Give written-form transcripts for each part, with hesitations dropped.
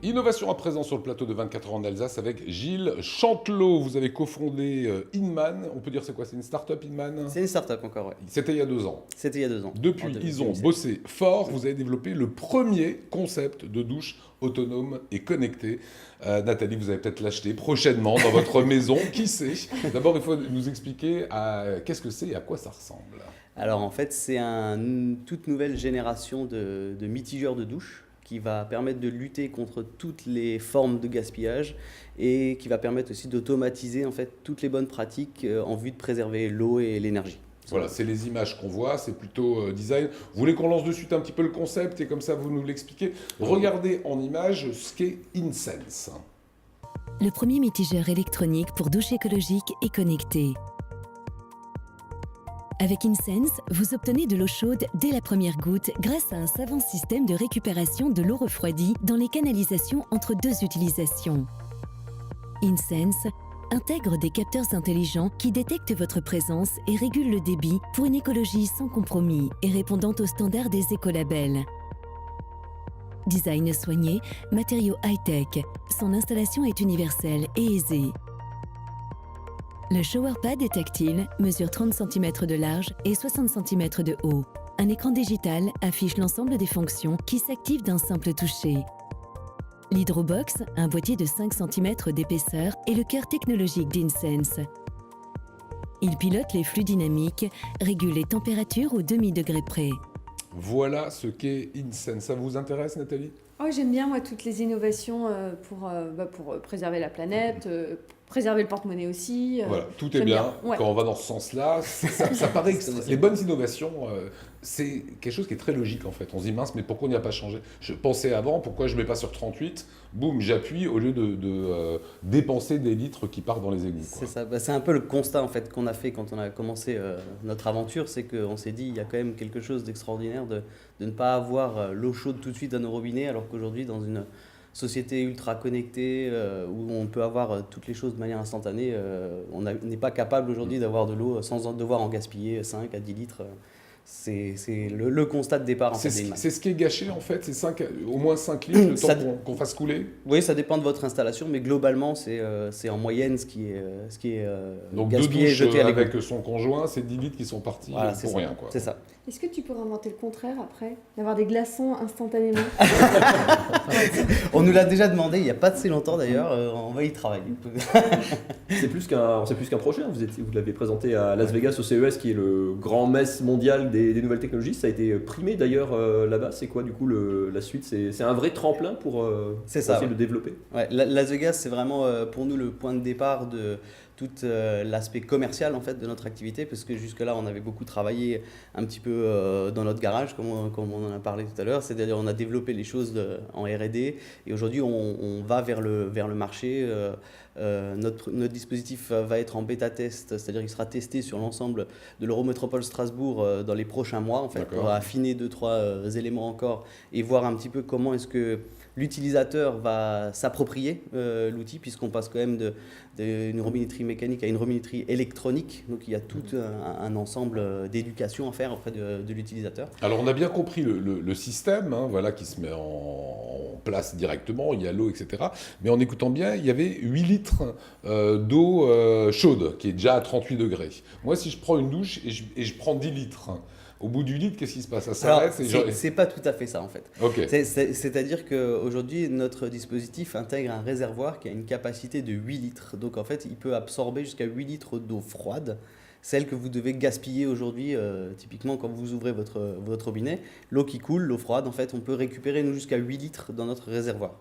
Innovation à présent sur le plateau de 24 heures en Alsace avec Gilles Chantelot. Vous avez cofondé Inman. On peut dire c'est quoi? C'est une start-up Inman? C'est une start-up encore, ouais. C'était il y a 2 ans. C'était il y a 2 ans. Depuis, ils ont bossé fort. Vous avez développé le premier concept de douche autonome et connectée. Nathalie, vous allez peut-être l'acheter prochainement dans votre maison. Qui sait? D'abord, il faut nous expliquer qu'est-ce que c'est et à quoi ça ressemble. Alors en fait, c'est une toute nouvelle génération de mitigeurs de douche qui va permettre de lutter contre toutes les formes de gaspillage et qui va permettre aussi d'automatiser en fait toutes les bonnes pratiques en vue de préserver l'eau et l'énergie. Voilà, c'est les images qu'on voit, c'est plutôt design. Vous voulez qu'on lance de suite un petit peu le concept et comme ça vous nous l'expliquez? Regardez en image ce qu'est InSense. Le premier mitigeur électronique pour douche écologique et connectée. Avec InSense, vous obtenez de l'eau chaude dès la première goutte grâce à un savant système de récupération de l'eau refroidie dans les canalisations entre deux utilisations. InSense intègre des capteurs intelligents qui détectent votre présence et régulent le débit pour une écologie sans compromis et répondant aux standards des écolabels. Design soigné, matériaux high-tech, son installation est universelle et aisée. Le showerpad est tactile, mesure 30 cm de large et 60 cm de haut. Un écran digital affiche l'ensemble des fonctions qui s'activent d'un simple toucher. L'Hydrobox, un boîtier de 5 cm d'épaisseur, est le cœur technologique d'InSense. Il pilote les flux dynamiques, régule les températures au demi-degré près. Voilà ce qu'est InSense. Ça vous intéresse, Nathalie? Oh, j'aime bien moi, toutes les innovations pour préserver la planète, préserver le porte-monnaie aussi. Voilà, tout est j'aime bien. Ouais. Quand on va dans ce sens-là, ça paraît que les bonnes innovations, c'est quelque chose qui est très logique en fait. On se dit mince, mais pourquoi on n'y a pas changé? Je pensais avant, pourquoi je ne mets pas sur 38? Boum, j'appuie au lieu de dépenser des litres qui partent dans les égouts. C'est ça, c'est un peu le constat en fait qu'on a fait quand on a commencé notre aventure, c'est qu'on s'est dit il y a quand même quelque chose d'extraordinaire de ne pas avoir l'eau chaude tout de suite dans nos robinets, alors qu'aujourd'hui dans une société ultra connectée où on peut avoir toutes les choses de manière instantanée, on n'est pas capable aujourd'hui d'avoir de l'eau sans devoir en gaspiller 5 à 10 litres. C'est le constat de départ. C'est ce qui est gâché en fait, c'est au moins 5 litres le temps qu'on fasse couler. Oui, ça dépend de votre installation, mais globalement c'est en moyenne ce qui est donc gaspillé, jeté à l'égout. Avec son conjoint, c'est 10 litres qui sont partis voilà, pour rien. Quoi. C'est ça. Est-ce que tu pourrais inventer le contraire après? D'avoir des glaçons instantanément? On nous l'a déjà demandé il n'y a pas si longtemps d'ailleurs, on va y travailler. C'est plus qu'un projet, hein. Vous l'avez présenté à Las Vegas au CES qui est le grand messe mondial des nouvelles technologies. Ça a été primé d'ailleurs là-bas. C'est quoi du coup la suite? C'est un vrai tremplin pour essayer de le développer. Ouais, Las Vegas c'est vraiment pour nous le point de départ de tout l'aspect commercial en fait de notre activité, parce que jusque là on avait beaucoup travaillé un petit peu dans notre garage comme on en a parlé tout à l'heure, c'est-à-dire on a développé les choses en R&D et aujourd'hui on va vers le marché. Notre dispositif va être en bêta test, c'est-à-dire qu'il sera testé sur l'ensemble de l'Eurométropole Strasbourg dans les prochains mois en fait, pour affiner 2-3 éléments encore et voir un petit peu comment est-ce que l'utilisateur va s'approprier l'outil, puisqu'on passe quand même d'une robinetterie mécanique à une robinetterie électronique. Donc il y a tout un ensemble d'éducation à faire auprès de l'utilisateur. Alors on a bien compris le système voilà, qui se met en place directement, il y a l'eau, etc. Mais en écoutant bien, il y avait 8 litres d'eau chaude, qui est déjà à 38 degrés. Moi, si je prends une douche et je prends 10 litres, au bout du litre, qu'est-ce qui se passe? Ça s'arrête? C'est pas tout à fait ça en fait. Okay. C'est-à-dire qu'aujourd'hui, notre dispositif intègre un réservoir qui a une capacité de 8 litres. Donc en fait, il peut absorber jusqu'à 8 litres d'eau froide, celle que vous devez gaspiller aujourd'hui, typiquement quand vous ouvrez votre robinet. L'eau qui coule, l'eau froide, en fait, on peut récupérer nous jusqu'à 8 litres dans notre réservoir.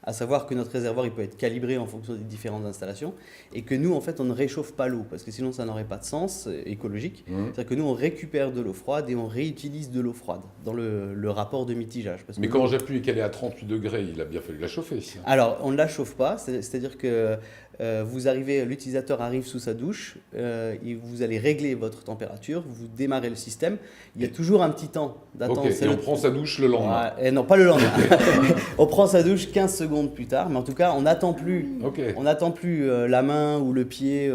À savoir que notre réservoir il peut être calibré en fonction des différentes installations et que nous en fait on ne réchauffe pas l'eau parce que sinon ça n'aurait pas de sens écologique. C'est-à-dire que nous on récupère de l'eau froide et on réutilise de l'eau froide dans le rapport de mitigeage. Mais quand j'appuie et qu'elle est à 38 degrés, il a bien fallu la chauffer. Alors on ne la chauffe pas, c'est-à-dire que L'utilisateur arrive sous sa douche, vous allez régler votre température, vous démarrez le système. Il y a toujours un petit temps d'attente. Ok, et on prend sa douche le lendemain. Ouais, et non, pas le lendemain. On prend sa douche 15 secondes plus tard, mais en tout cas, on n'attend plus, Ok. la main ou le pied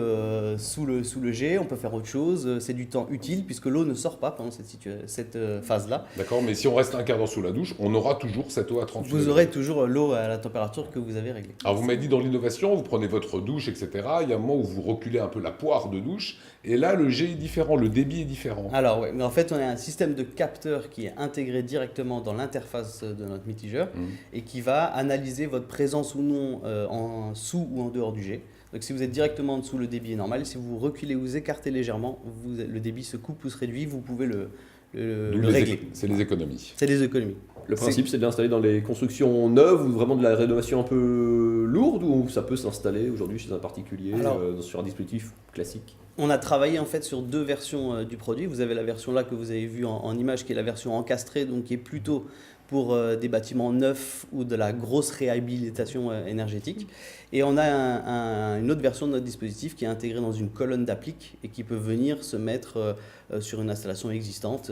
sous le jet. On peut faire autre chose. C'est du temps utile puisque l'eau ne sort pas pendant cette phase-là. D'accord, mais si on reste un quart d'heure sous la douche, on aura toujours cette eau à 38 Vous degrés. aurez toujours l'eau à la température que vous avez réglée. Alors vous m'avez dit dans l'innovation, vous prenez votre douche, etc. Il y a un moment où vous reculez un peu la poire de douche, et là le jet est différent, le débit est différent. Alors oui, mais en fait on a un système de capteur qui est intégré directement dans l'interface de notre mitigeur et qui va analyser votre présence ou non en sous ou en dehors du jet. Donc si vous êtes directement en dessous, le débit est normal. Si vous reculez ou vous écartez légèrement, le débit se coupe ou se réduit, vous pouvez le régler. C'est les économies. C'est des économies. Le principe, c'est de l'installer dans les constructions neuves ou vraiment de la rénovation un peu lourde, ou ça peut s'installer aujourd'hui chez un particulier sur un dispositif classique? On a travaillé en fait sur deux versions du produit. Vous avez la version là que vous avez vue en image, qui est la version encastrée, donc qui est plutôt pour des bâtiments neufs ou de la grosse réhabilitation énergétique. Et on a une autre version de notre dispositif qui est intégrée dans une colonne d'applique et qui peut venir se mettre sur une installation existante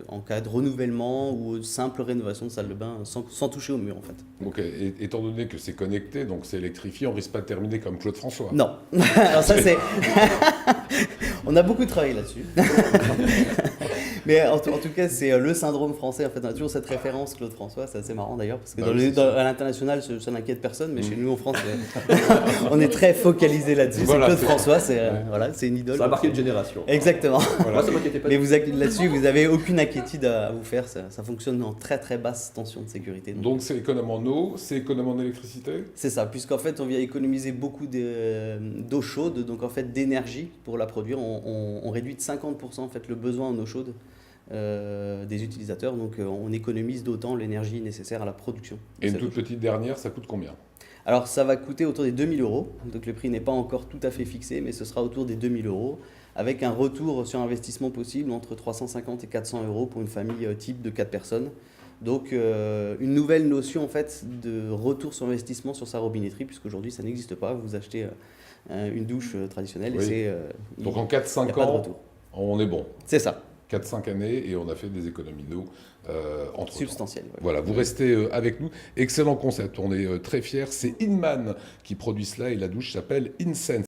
en cas de renouvellement ou de simple rénovation de salle de bain sans toucher au mur en fait. Donc étant donné que c'est connecté, donc c'est électrifié, on risque pas de terminer comme Claude François. Non. Alors ça c'est... On a beaucoup travaillé là-dessus. Mais en tout cas, c'est le syndrome français. En fait, on a toujours cette référence, Claude François. C'est assez marrant d'ailleurs, parce que à l'international, ça n'inquiète personne, mais chez nous en France, on est très focalisé là-dessus. Voilà, Claude François, c'est une idole. Ça a marqué une génération. Exactement. Moi, ça m'inquiétait pas. Mais là-dessus, vous n'avez aucune inquiétude à vous faire. Ça fonctionne en très très basse tension de sécurité. Donc c'est économe en eau, c'est économe en électricité. C'est ça, puisqu'en fait, on vient économiser beaucoup d'eau chaude, donc en fait d'énergie pour la produire. On réduit de 50% en fait le besoin en eau chaude des utilisateurs, donc on économise d'autant l'énergie nécessaire à la production. Et une toute petite dernière, ça coûte combien? Alors ça va coûter autour des 2 000 €, donc le prix n'est pas encore tout à fait fixé, mais ce sera autour des 2 000 €, avec un retour sur investissement possible entre 350 et 400 € pour une famille type de 4 personnes. Donc une nouvelle notion en fait de retour sur investissement sur sa robinetterie, puisqu'aujourd'hui ça n'existe pas. Vous achetez une douche traditionnelle Oui. et c'est... Donc en 4-5 pas de ans, retour. on est bon. C'est ça, 4-5 années et on a fait des économies d'eau entre substantiel. Ouais. Voilà, vous restez avec nous. Excellent concept, on est très fiers. C'est Inman qui produit cela et la douche s'appelle InSense.